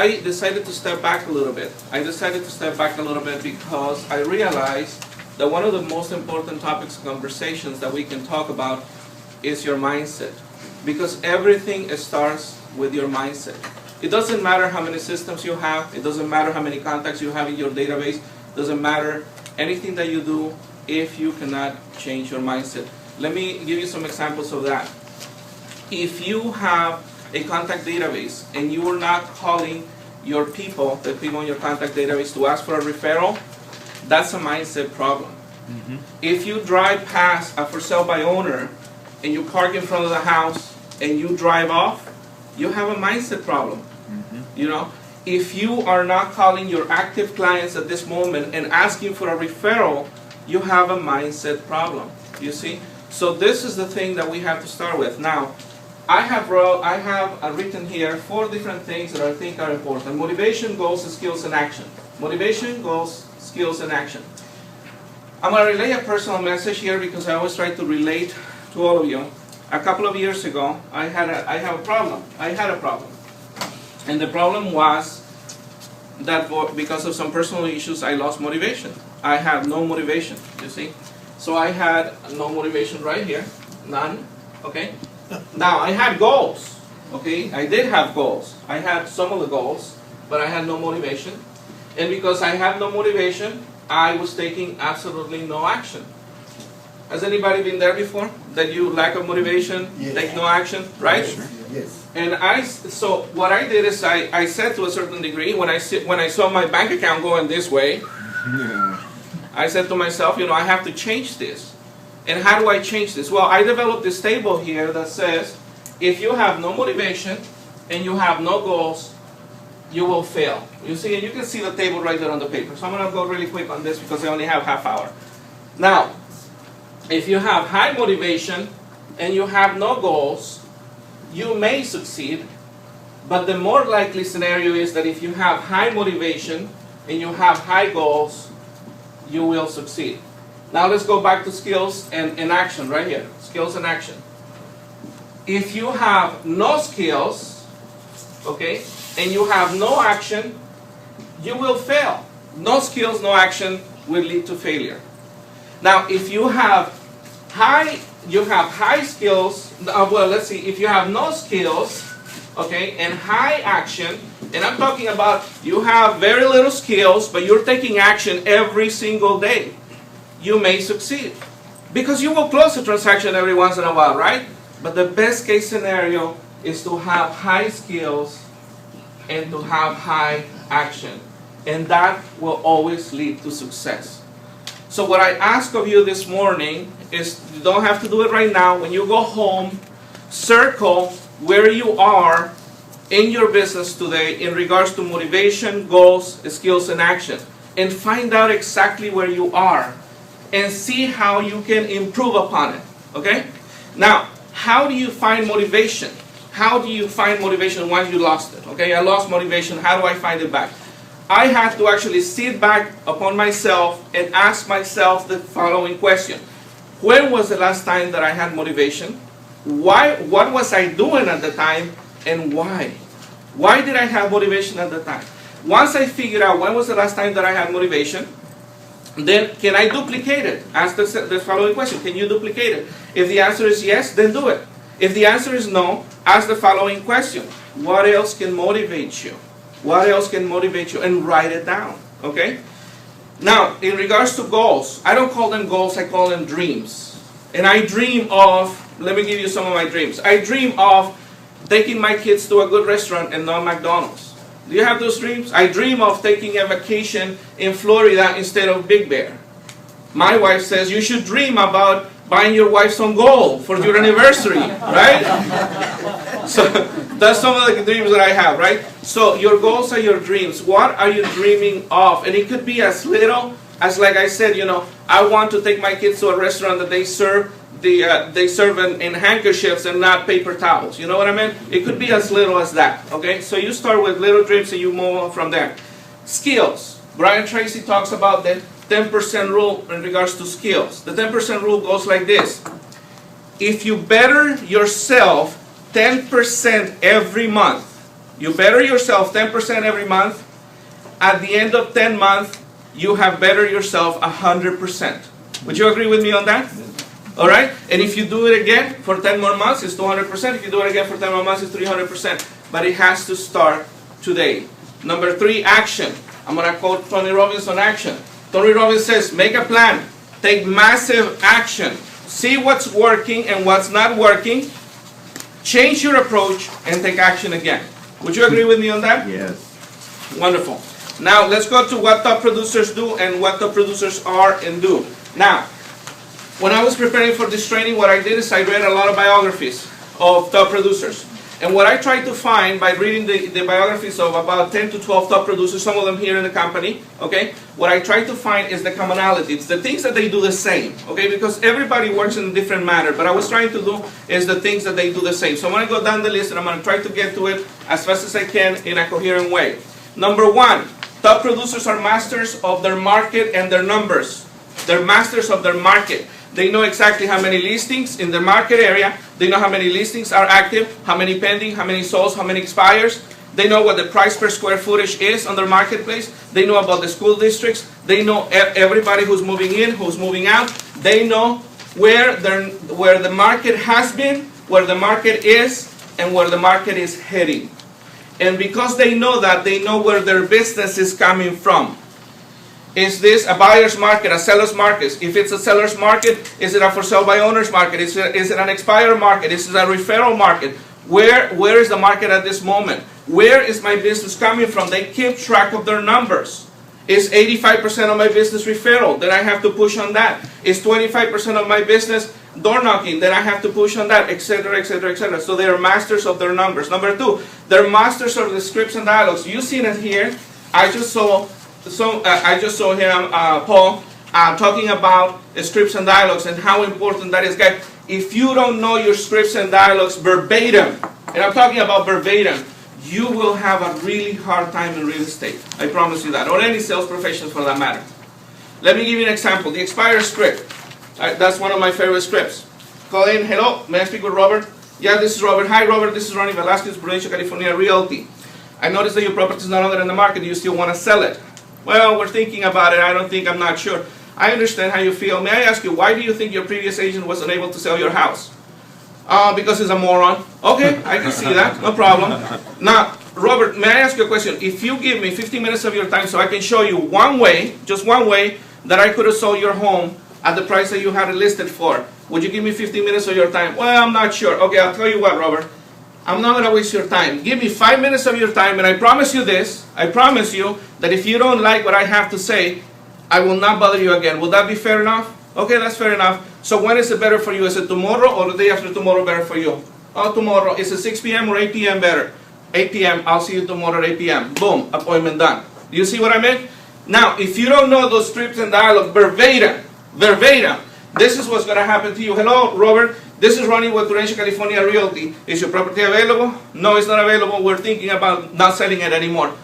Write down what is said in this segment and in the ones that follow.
I decided to step back a little bit. I decided to step back a little bit because I realized that one of the most important topics of conversations that we can talk about is your mindset. Because everything starts with your mindset. It doesn't matter how many systems you have, it doesn't matter how many contacts you have in your database, it doesn't matter anything that you do if you cannot change your mindset. Let me give you some examples of that. If you have a contact database and you are not calling your people, the people in your contact database, to ask for a referral, that's a mindset problem. Mm-hmm. If you drive past a for sale by owner and you park in front of the house and you drive off, you have a mindset problem. Mm-hmm. You know, if you are not calling your active clients at this moment and asking for a referral, you have a mindset problem. You see? So this is the thing that we have to start with. Now, I have written here 4 different things that I think are important. Motivation, goals, skills, and action. Motivation, goals, skills, and action. I'm going to relay a personal message here because I always try to relate to all of you. A couple of years ago, I had a problem. And the problem was that because of some personal issues, I lost motivation. I had no motivation, you see. So I had no motivation right here, none, okay? Now, I had goals, okay? I did have goals. I had some of the goals, but I had no motivation. And because I had no motivation, I was taking absolutely no action. Has anybody been there before? That you lack of motivation, yes. Take no action, right? Sure. Yes. And so what I did is I said to a certain degree, when I saw my bank account going this way, I said to myself, you know, I have to change this. And how do I change this? Well, I developed this table here that says, if you have no motivation and you have no goals, you will fail. You see, and you can see the table right there on the paper. So I'm going to go really quick on this because I only have half hour. Now, if you have high motivation and you have no goals, you may succeed. But the more likely scenario is that if you have high motivation and you have high goals, you will succeed. Now let's go back to skills and action right here. Skills and action. If you have no skills, okay, and you have no action, you will fail. No skills, no action will lead to failure. Now, if you have high skills, well, let's see, if you have no skills, okay, and high action, and I'm talking about you have very little skills, but you're taking action every single day, you may succeed. Because you will close a transaction every once in a while, right? But the best case scenario is to have high skills and to have high action. And that will always lead to success. So what I ask of you this morning is, you don't have to do it right now. When you go home, circle where you are in your business today in regards to motivation, goals, skills, and action. And find out exactly where you are and see how you can improve upon it. Okay? Now, how do you find motivation? How do you find motivation once you lost it? Okay, I lost motivation. How do I find it back? I had to actually sit back upon myself and ask myself the following question. When was the last time that I had motivation? What was I doing at the time, and why? Why did I have motivation at the time? Once I figured out when was the last time that I had motivation, then can I duplicate it? Ask the following question. Can you duplicate it? If the answer is yes, then do it. If the answer is no, ask the following question. What else can motivate you? What else can motivate you? And write it down. Okay? Now, in regards to goals, I don't call them goals, I call them dreams. And I dream of, let me give you some of my dreams. I dream of taking my kids to a good restaurant and not McDonald's. Do you have those dreams? I dream of taking a vacation in Florida instead of Big Bear. My wife says you should dream about buying your wife some gold for your anniversary, right? So that's some of the dreams that I have, right? So your goals are your dreams. What are you dreaming of? And it could be as little as, like I said, you know, I want to take my kids to a restaurant that they serve in handkerchiefs and not paper towels. You know what I mean? It could be as little as that. Okay, so you start with little dreams and you move on from there. Skills. Brian Tracy talks about the 10% rule in regards to skills. The 10% rule goes like this. If you better yourself 10% every month, You better yourself 10% every month. At the end of 10 months, you have bettered yourself 100%. Would you agree with me on that? All right? And if you do it again for 10 more months, it's 200%. If you do it again for 10 more months, it's 300%. But it has to start today. Number 3, action. I'm going to quote Tony Robbins on action. Tony Robbins says, make a plan. Take massive action. See what's working and what's not working. Change your approach and take action again. Would you agree with me on that? Yes. Wonderful. Now, let's go to what top producers do and what top producers are and do. Now, when I was preparing for this training, what I did is I read a lot of biographies of top producers. And what I tried to find by reading the biographies of about 10 to 12 top producers, some of them here in the company, okay, what I tried to find is the commonality. It's the things that they do the same, okay, because everybody works in a different manner. But I was trying to do is the things that they do the same. So I'm going to go down the list and I'm going to try to get to it as fast as I can in a coherent way. Number 1, top producers are masters of their market and their numbers. They're masters of their market. They know exactly how many listings in the market area. They know how many listings are active, how many pending, how many sold, how many expires. They know what the price per square footage is on their marketplace. They know about the school districts. They know everybody who's moving in, who's moving out. They know where the market has been, where the market is, and where the market is heading. And because they know that, they know where their business is coming from. Is this a buyer's market, a seller's market? If it's a seller's market, is it a for sale by owner's market? Is it an expired market? Is it a referral market? Where is the market at this moment? Where is my business coming from? They keep track of their numbers. Is 85% of my business referral? Then I have to push on that. Is 25% of my business door knocking? Then I have to push on that, etc., etc., etc. So they are masters of their numbers. Number 2, they're masters of the scripts and dialogues. You seen it here. I just saw him, Paul, talking about scripts and dialogues and how important that is. Guys, if you don't know your scripts and dialogues verbatim, and I'm talking about verbatim, you will have a really hard time in real estate. I promise you that. Or any sales profession for that matter. Let me give you an example. The expired script. That's one of my favorite scripts. Call in. Hello, may I speak with Robert? Yeah, this is Robert. Hi, Robert. This is Ronnie Velasquez, Prudential California Realty. I noticed that your property is no longer in the market. Do you still want to sell it? Well, we're thinking about it. I'm not sure. I understand how you feel. May I ask you, why do you think your previous agent was unable to sell your house? Because he's a moron. Okay, I can see that. No problem. Now, Robert, may I ask you a question? If you give me 15 minutes of your time so I can show you one way, just one way, that I could have sold your home at the price that you had it listed for, would you give me 15 minutes of your time? Well, I'm not sure. Okay, I'll tell you what, Robert. I'm not going to waste your time. Give me 5 minutes of your time, and I promise you this. I promise you that if you don't like what I have to say, I will not bother you again. Will that be fair enough? Okay, that's fair enough. So when is it better for you? Is it tomorrow or the day after tomorrow better for you? Oh, tomorrow. Is it 6 p.m. or 8 p.m. better? 8 p.m. I'll see you tomorrow at 8 p.m. Boom, appointment done. Do you see what I mean? Now, if you don't know those scripts and dialogue verbatim, this is what's going to happen to you. Hello, Robert. This is Ronnie with Prudential California Realty. Is your property available? No, it's not available. We're thinking about not selling it anymore.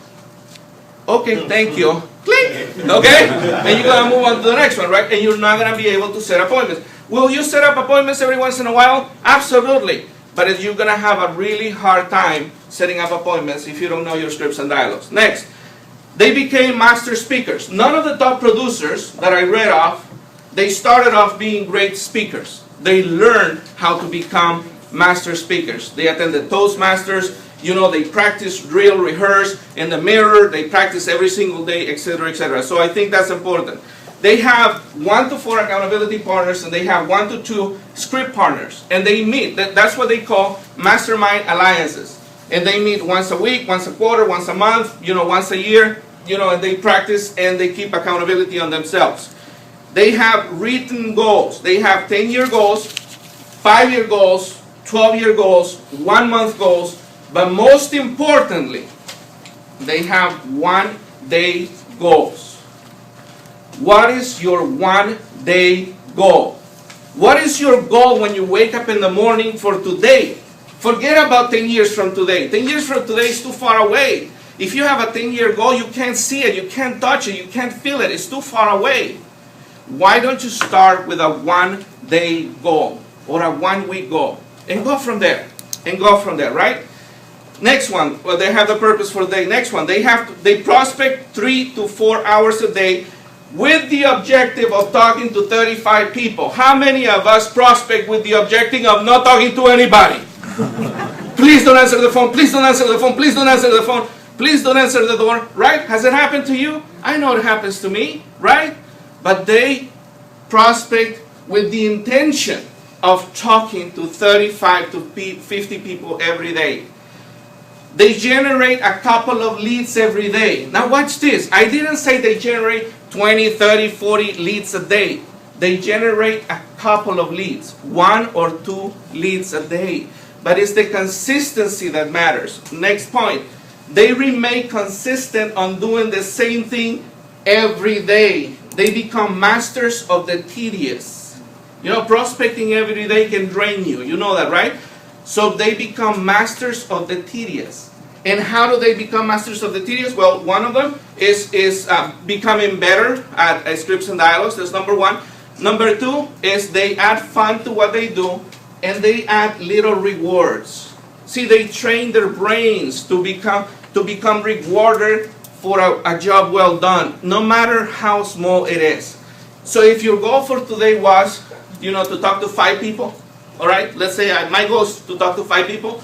Okay, thank you. Click. Okay? And you're going to move on to the next one, right? And you're not going to be able to set appointments. Will you set up appointments every once in a while? Absolutely. But you're going to have a really hard time setting up appointments if you don't know your scripts and dialogues. Next, they became master speakers. None of the top producers that I read off, they started off being great speakers. They learned how to become master speakers. They attended Toastmasters. You know, they practice, drill, rehearse in the mirror. They practice every single day, etc., etc. So I think that's important. They have 1 to 4 accountability partners, and they have 1 to 2 script partners. And they meet. That's what they call mastermind alliances. And they meet once a week, once a quarter, once a month, once a year, and they practice and they keep accountability on themselves. They have written goals. They have 10-year goals, 5-year goals, 12-year goals, 1-month goals, but most importantly, they have 1-day goals. What is your 1-day goal? What is your goal when you wake up in the morning for today? Forget about 10 years from today. 10 years from today is too far away. If you have a 10-year goal, you can't see it, you can't touch it, you can't feel it. It's too far away. Why don't you start with a 1-day goal or a 1-week goal and go from there? Right? Next one, well, they have the purpose for the day. Next one, they prospect 3 to 4 hours a day with the objective of talking to 35 people. How many of us prospect with the objective of not talking to anybody? Please don't answer the phone, please don't answer the phone, please don't answer the phone, please don't answer the door, right? Has it happened to you? I know it happens to me, right? But they prospect with the intention of talking to 35 to 50 people every day. They generate a couple of leads every day. Now watch this. I didn't say they generate 20, 30, 40 leads a day. They generate a couple of leads, 1 or 2 leads a day. But it's the consistency that matters. Next point. They remain consistent on doing the same thing every day. They become masters of the tedious. You know, prospecting every day can drain you. You know that, right? So they become masters of the tedious. And how do they become masters of the tedious? Well, one of them is becoming better at scripts and dialogues. That's number one. Number two is they add fun to what they do, and they add little rewards. See, they train their brains to become rewarded for a job well done, no matter how small it is. So if your goal for today was, to talk to 5 people, all right? Let's say my goal is to talk to 5 people.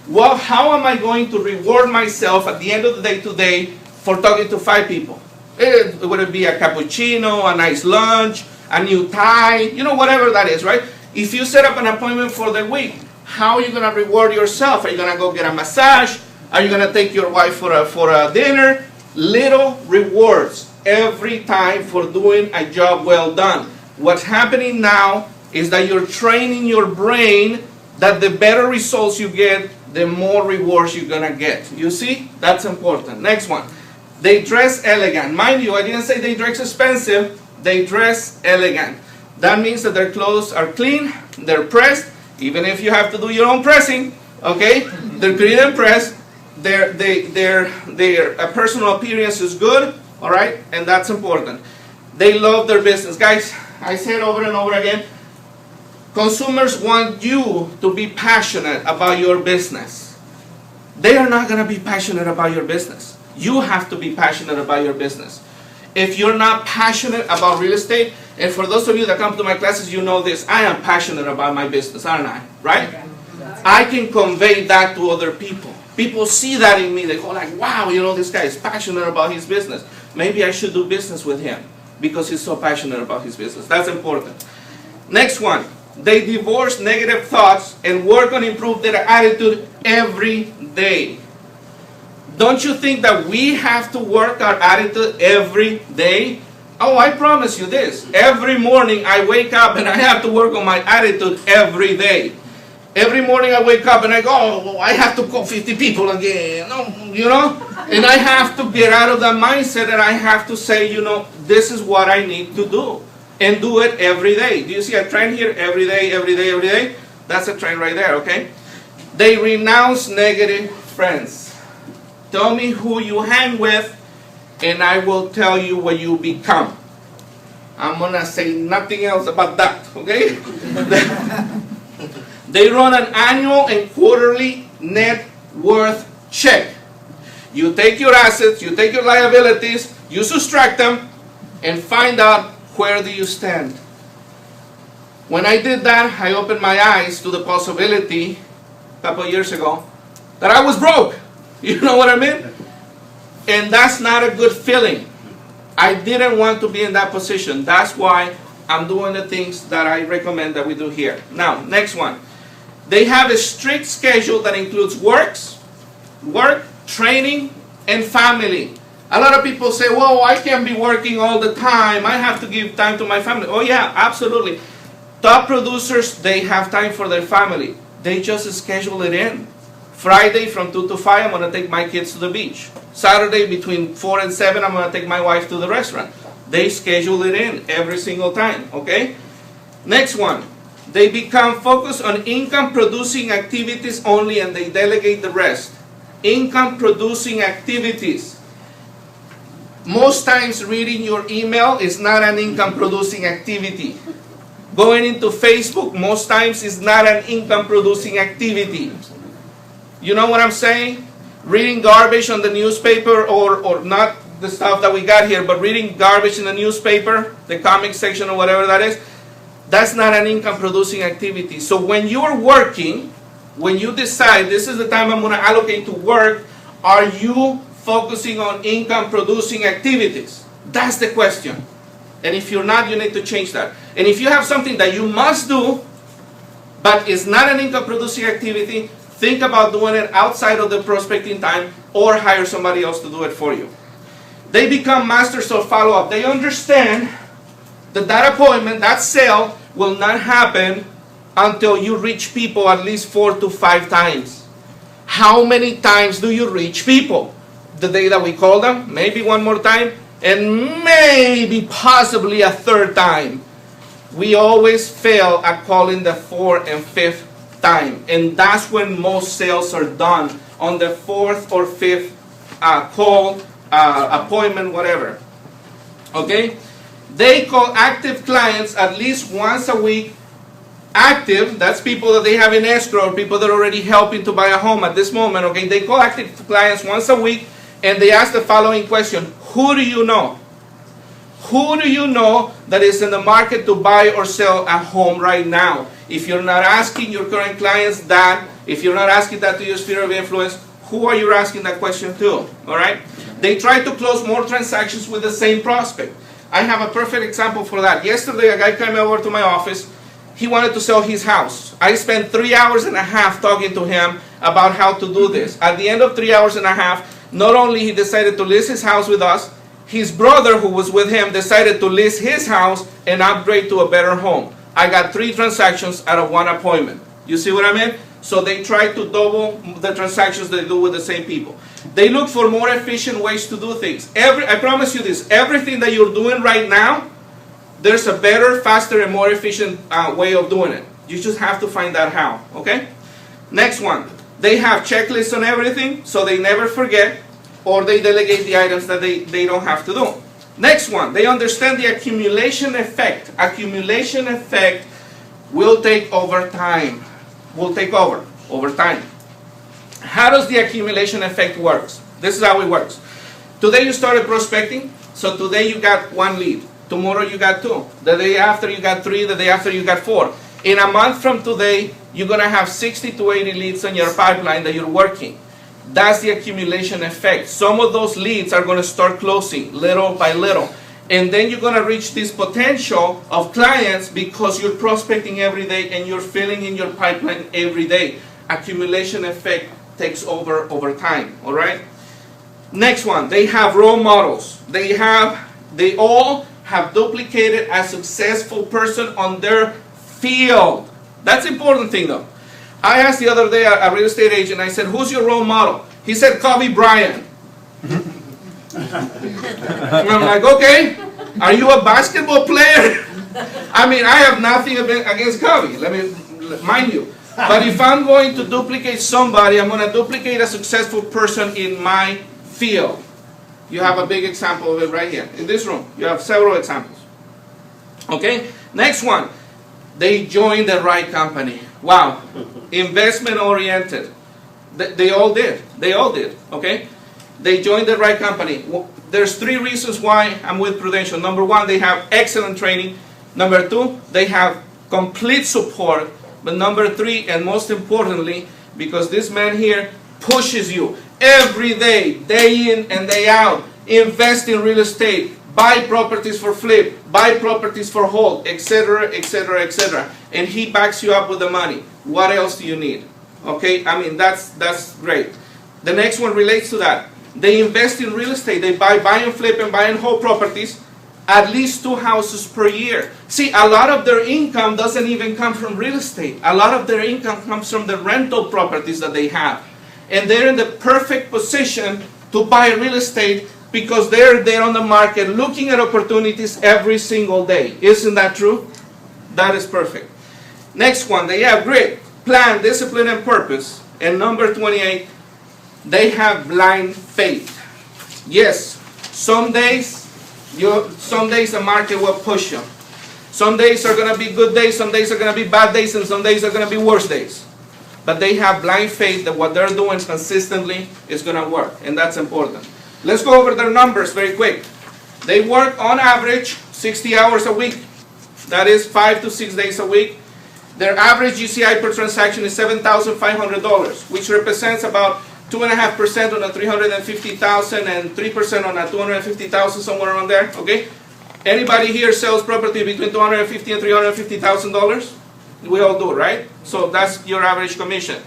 Well, how am I going to reward myself at the end of the day today for talking to 5 people? Would it be a cappuccino, a nice lunch, a new tie, whatever that is, right? If you set up an appointment for the week, how are you going to reward yourself? Are you going to go get a massage? Are you going to take your wife for a dinner? Little rewards every time for doing a job well done. What's happening now is that you're training your brain that the better results you get, the more rewards you're going to get. You see? That's important. Next one. They dress elegant. Mind you, I didn't say they dress expensive. They dress elegant. That means that their clothes are clean, they're pressed, even if you have to do your own pressing, okay? They're clean and pressed. Their personal appearance is good, all right? And that's important. They love their business. Guys, I say it over and over again. Consumers want you to be passionate about your business. They are not going to be passionate about your business. You have to be passionate about your business. If you're not passionate about real estate, and for those of you that come to my classes, you know this, I am passionate about my business, aren't I? Right? I can convey that to other people. People see that in me. They go like, wow, this guy is passionate about his business. Maybe I should do business with him because he's so passionate about his business. That's important. Next one. They divorce negative thoughts and work on improve their attitude every day. Don't you think that we have to work our attitude every day? Oh, I promise you this. Every morning I wake up and I have to work on my attitude every day. Every morning I wake up and I go, oh, I have to call 50 people again. And I have to get out of that mindset and I have to say, this is what I need to do. And do it every day. Do you see a trend here? Every day, every day, every day. That's a trend right there, okay? They renounce negative friends. Tell me who you hang with, and I will tell you what you become. I'm going to say nothing else about that, okay? They run an annual and quarterly net worth check. You take your assets, you take your liabilities, you subtract them, and find out where do you stand. When I did that, I opened my eyes to the possibility a couple of years ago that I was broke. You know what I mean? And that's not a good feeling. I didn't want to be in that position. That's why I'm doing the things that I recommend that we do here. Now, next one. They have a strict schedule that includes work, training, and family. A lot of people say, well, I can't be working all the time. I have to give time to my family. Oh, yeah, absolutely. Top producers, they have time for their family. They just schedule it in. Friday from 2 to 5, I'm going to take my kids to the beach. Saturday between 4 and 7, I'm going to take my wife to the restaurant. They schedule it in every single time, okay? Next one. They become focused on income-producing activities only and they delegate the rest. Income-producing activities. Most times reading your email is not an income-producing activity. Going into Facebook most times is not an income-producing activity. You know what I'm saying? Reading garbage on the newspaper, or not the stuff that we got here, but reading garbage in the newspaper, the comic section or whatever that is, that's not an income producing activity. So when you're working, when you decide this is the time I'm going to allocate to work, are you focusing on income producing activities? That's the question. And if you're not, you need to change that. And if you have something that you must do, but it's not an income producing activity, think about doing it outside of the prospecting time or hire somebody else to do it for you. They become masters of follow-up. They understand that that appointment, that sale, will not happen until you reach people at least 4 to 5 times. How many times do you reach people? The day that we call them, maybe one more time, and maybe possibly a third time. We always fail at calling the 4th and 5th time, and that's when most sales are done, on the 4th or 5th call, appointment, whatever. Okay? They call active clients at least once a week. Active, that's people that they have in escrow, or people that are already helping to buy a home at this moment. Okay? They call active clients once a week, and they ask the following question: who do you know? Who do you know that is in the market to buy or sell a home right now? If you're not asking your current clients that, if you're not asking that to your sphere of influence, who are you asking that question to? All right? They try to close more transactions with the same prospect. I have a perfect example for that. Yesterday, a guy came over to my office. He wanted to sell his house. I spent 3 hours and a half talking to him about how to do this. At the end of 3 hours and a half, not only he decided to list his house with us, his brother who was with him decided to list his house and upgrade to a better home. I got 3 transactions out of 1 appointment. You see what I mean? So they try to double the transactions they do with the same people. They look for more efficient ways to do things. I promise you this, everything that you're doing right now, there's a better, faster, and more efficient way of doing it. You just have to find out how, okay? Next one. They have checklists on everything, so they never forget, or they delegate the items that they don't have to do. Next one. They understand the accumulation effect. Accumulation effect will take over time. Will take over time. How does the accumulation effect works? This is how it works. Today you started prospecting, so today you got 1 lead. Tomorrow you got 2. The day after you got 3. The day after you got 4. In a month from today, you're going to have 60 to 80 leads on your pipeline that you're working. That's the accumulation effect. Some of those leads are going to start closing little by little. And then you're going to reach this potential of clients because you're prospecting every day and you're filling in your pipeline every day. Accumulation effect takes over time. All right? Next one. They have role models. They all have duplicated a successful person on their field. That's the important thing though. I asked the other day a real estate agent, I said, who's your role model? He said, Kobe Bryant. And I'm like, okay, are you a basketball player? I mean, I have nothing against Kobe, mind you. But if I'm going to duplicate somebody, I'm going to duplicate a successful person in my field. You have a big example of it right here. In this room, you have several examples. Okay, next one. They joined the right company. Wow, investment oriented. They all did. They all did. Okay, they joined the right company. There's 3 reasons why I'm with Prudential. Number 1, they have excellent training. Number 2, they have complete support. But number 3, and most importantly, because this man here pushes you every day, day in and day out, invest in real estate, buy properties for flip, buy properties for hold, etc., etc., etc. And he backs you up with the money. What else do you need? Okay, I mean, that's great. The next one relates to that. They invest in real estate. They buy and flip and buy and hold properties, at least 2 houses per year. See, a lot of their income doesn't even come from real estate. A lot of their income comes from the rental properties that they have. And they're in the perfect position to buy real estate because they're there on the market looking at opportunities every single day. Isn't that true? That is perfect. Next one, they have grit, plan, discipline, and purpose. And number 28, they have blind faith. Yes, some days the market will push you. Some days are going to be good days, some days are going to be bad days, and some days are going to be worse days. but they have blind faith that what they're doing consistently is going to work, and that's important. Let's go over their numbers very quick. They work on average 60 hours a week. That is 5 to 6 days a week. Their average GCI per transaction is $7,500, which represents about 2.5% on a $350,000 and 3% on a $250,000, somewhere around there. Okay. Anybody here sells property between $250,000 and $350,000? We all do, right? So that's your average commission.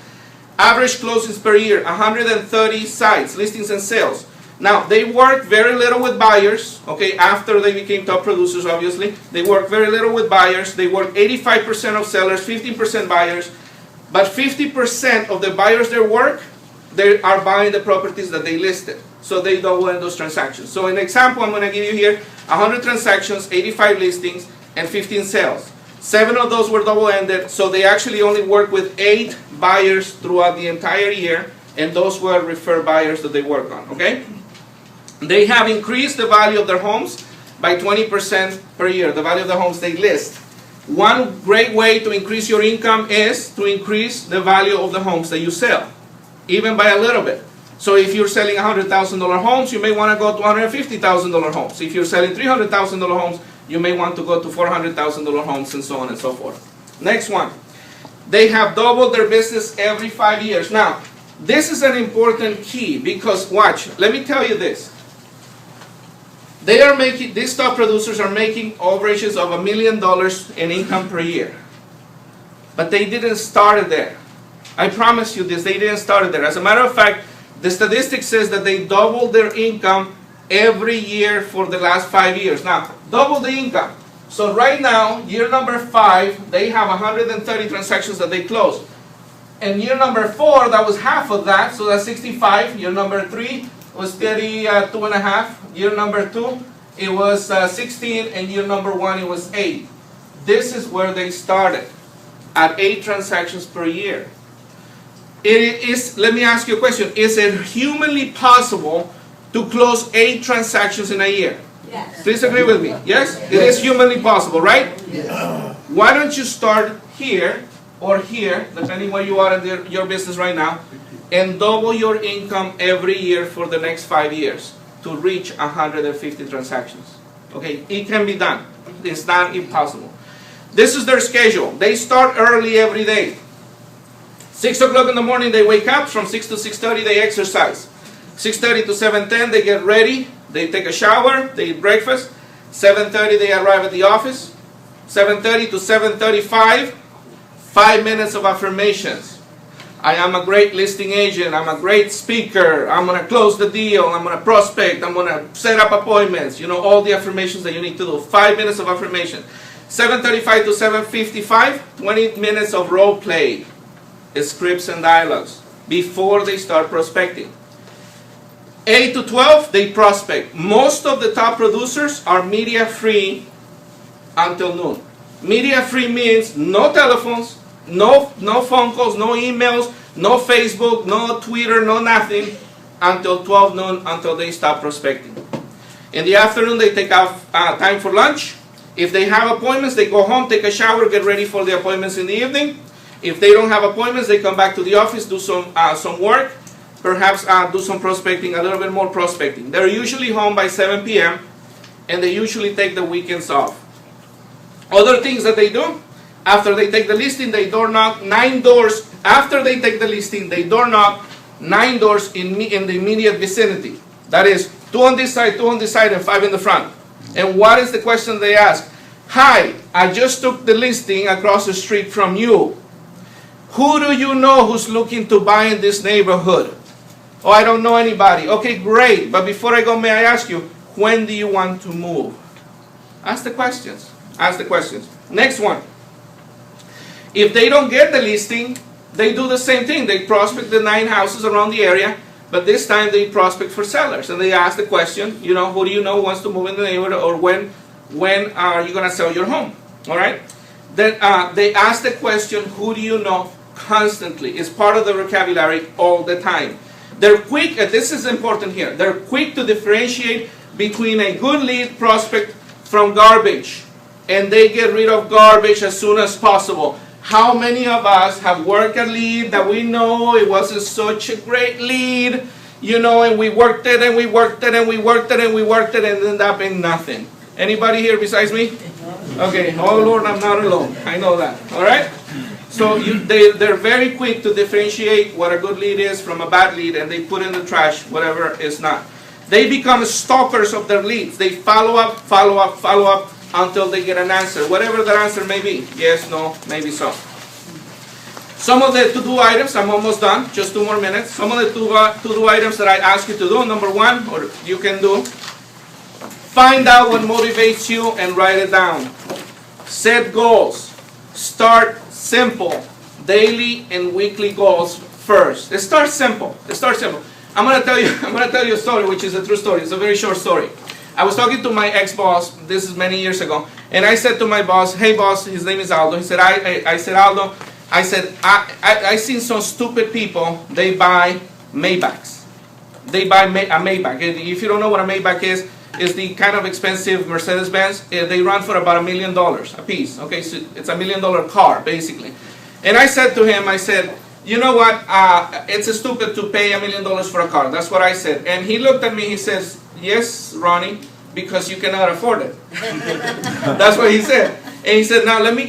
Average closings per year, 130 sites, listings and sales. Now, they work very little with buyers, okay, after they became top producers, obviously. They work very little with buyers. They work 85% of sellers, 15% buyers. But 50% of the buyers they work, they are buying the properties that they listed. So they double in those transactions. So an example I'm going to give you here, 100 transactions, 85 listings, and 15 sales. 7 of those were double-ended, so they actually only work with 8 buyers throughout the entire year, and those were referred buyers that they work on, okay? They have increased the value of their homes by 20% per year, the value of the homes they list. One great way to increase your income is to increase the value of the homes that you sell, even by a little bit. So if you're selling $100,000 homes, you may want to go to $150,000 homes. If you're selling $300,000 homes, you may want to go to $400,000 homes, and so on and so forth. Next one. They have doubled their business every 5 years. Now, this is an important key because, watch, let me tell you this. These top producers are making averages of $1 million in income per year. But they didn't start it there. I promise you this, they didn't start it there. As a matter of fact, the statistic says that they doubled their income every year for the last 5 years. Now, double the income. So right now, year number 5, they have 130 transactions that they closed. And year number 4, that was half of that, so that's 65. Year number 3 was 32.5. Year number 2, it was 16, and year number 1, it was 8. This is where they started, at 8 transactions per year. It is, let me ask you a question. Is it humanly possible to close 8 transactions in a year? Yes. Please agree with me. Yes? It is humanly possible, right? Yes. Why don't you start here or here, depending where you are in your business right now, and double your income every year for the next 5 years to reach 150 transactions. Okay? It can be done. It's not impossible. This is their schedule. They start early every day. 6 o'clock in the morning, they wake up. From 6 to 6:30, they exercise. 6:30 to 7:10, they get ready. They take a shower. They eat breakfast. 7:30, they arrive at the office. 7:30 to 7:35, 5 minutes of affirmations. I am a great listing agent. I'm a great speaker. I'm going to close the deal. I'm going to prospect. I'm going to set up appointments. You know, all the affirmations that you need to do. 5 minutes of affirmation. 7:35 to 7:55, 20 minutes of role play, scripts and dialogues before they start prospecting. 8 to 12, they prospect. Most of the top producers are media free until noon. Media free means no telephones, no phone calls, no emails, no Facebook, no Twitter, no nothing until 12 noon, until they stop prospecting. In the afternoon, they take off time for lunch. If they have appointments, they go home, take a shower, get ready for the appointments in the evening. If they don't have appointments, they come back to the office, do some work, perhaps do some prospecting, a little bit more prospecting. They're usually home by 7 p.m., and they usually take the weekends off. Other things that they do, after they take the listing, they door knock 9 doors. After they take the listing, they door knock 9 doors in the immediate vicinity. That is, 2 on this side, 2 on this side, and 5 in the front. And what is the question they ask? Hi, I just took the listing across the street from you. Who do you know who's looking to buy in this neighborhood? Oh, I don't know anybody. Okay, great. But before I go, may I ask you, when do you want to move? Ask the questions. Ask the questions. Next one. If they don't get the listing, they do the same thing. They prospect the 9 houses around the area, but this time they prospect for sellers. And they ask the question, you know, who do you know wants to move in the neighborhood, or when are you going to sell your home? All right? Then they ask the question, who do you know, constantly. It's part of the vocabulary all the time. They're quick, and this is important here, they're quick to differentiate between a good lead prospect from garbage. And they get rid of garbage as soon as possible. How many of us have worked a lead that we know it wasn't such a great lead, and we worked it and we worked it and we worked it and we worked it and ended up in nothing? Anybody here besides me? Okay, oh Lord, I'm not alone. I know that. All right? So they're very quick to differentiate what a good lead is from a bad lead, and they put in the trash whatever is not. They become stalkers of their leads. They follow up until they get an answer, whatever that answer may be. Yes, no, maybe so. Some of the to-do items, I'm almost done, just 2 more minutes. Some of the to-do items that I ask you to do, number 1, or you can do, find out what motivates you and write it down. Set goals. Start simple. Daily and weekly goals first. Start simple. I'm gonna tell you a story, which is a true story. It's a very short story. I was talking to my ex-boss, this is many years ago, and I said to my boss, hey boss, his name is Aldo. He said, I said, Aldo, I seen some stupid people, they buy Maybachs. They buy a Maybach. If you don't know what a Maybach is the kind of expensive Mercedes-Benz. They run for about $1 million a piece. Okay, so it's $1 million car, basically. And I said to him, I said, you know what, it's stupid to pay $1 million for a car. That's what I said. And he looked at me, he says, yes, Ronnie, because you cannot afford it. That's what he said. And he said, now let me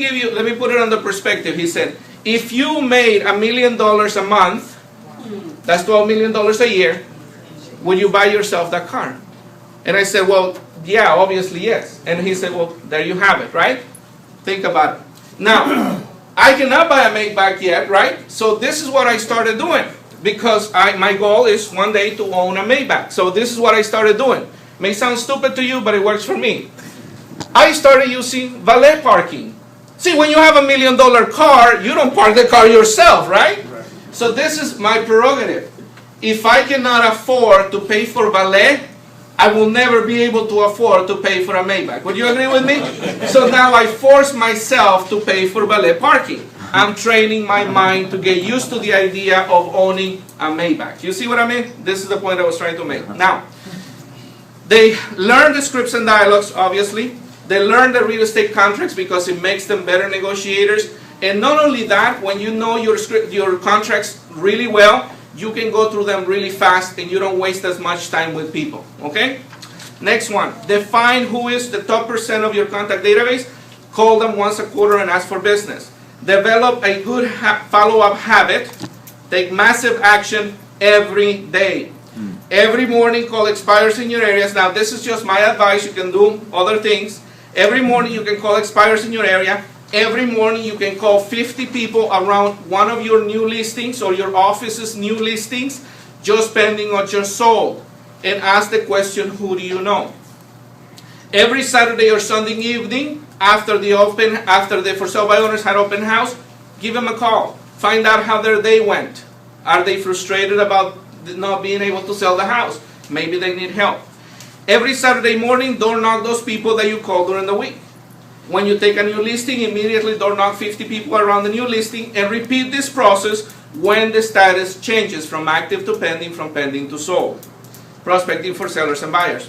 put it on the perspective. He said, if you made $1 million a month, that's $12 million a year, would you buy yourself that car? And I said, well, yeah, obviously yes. And he said, well, there you have it, right? Think about it. Now, I cannot buy a Maybach yet, right? So this is what I started doing, because my goal is one day to own a Maybach. So this is what I started doing. May sound stupid to you, but it works for me. I started using valet parking. See, when you have $1 million car, you don't park the car yourself, right? So this is my prerogative. If I cannot afford to pay for valet, I will never be able to afford to pay for a Maybach. Would you agree with me? So now I force myself to pay for valet parking. I'm training my mind to get used to the idea of owning a Maybach. You see what I mean? This is the point I was trying to make. Now, they learn the scripts and dialogues, obviously. They learn the real estate contracts because it makes them better negotiators. And not only that, when you know your contracts really well, you can go through them really fast and you don't waste as much time with people. Okay? Next one. Define who is the top % of your contact database. Call them once a quarter and ask for business. Develop a good follow-up habit. Take massive action every day. Every morning, call expires in your areas. Now, this is just my advice. You can do other things. Every morning, you can call expires in your area. Every morning, you can call 50 people around one of your new listings or your office's new listings, just pending or just sold, and ask the question, who do you know? Every Saturday or Sunday evening, after the for sale by owners had open house, give them a call. Find out how their day went. Are they frustrated about not being able to sell the house? Maybe they need help. Every Saturday morning, door knock those people that you called during the week. When you take a new listing, immediately door knock 50 people around the new listing and repeat this process when the status changes from active to pending, from pending to sold. Prospecting for sellers and buyers.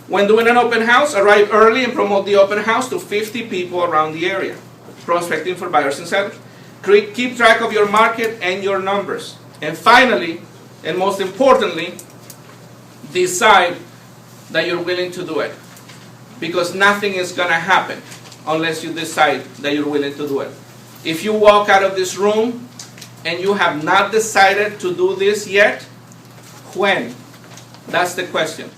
When doing an open house, arrive early and promote the open house to 50 people around the area. Prospecting for buyers and sellers. Keep track of your market and your numbers. And finally, and most importantly, decide that you're willing to do it. Because nothing is going to happen unless you decide that you're willing to do it. If you walk out of this room and you have not decided to do this yet, when? That's the question.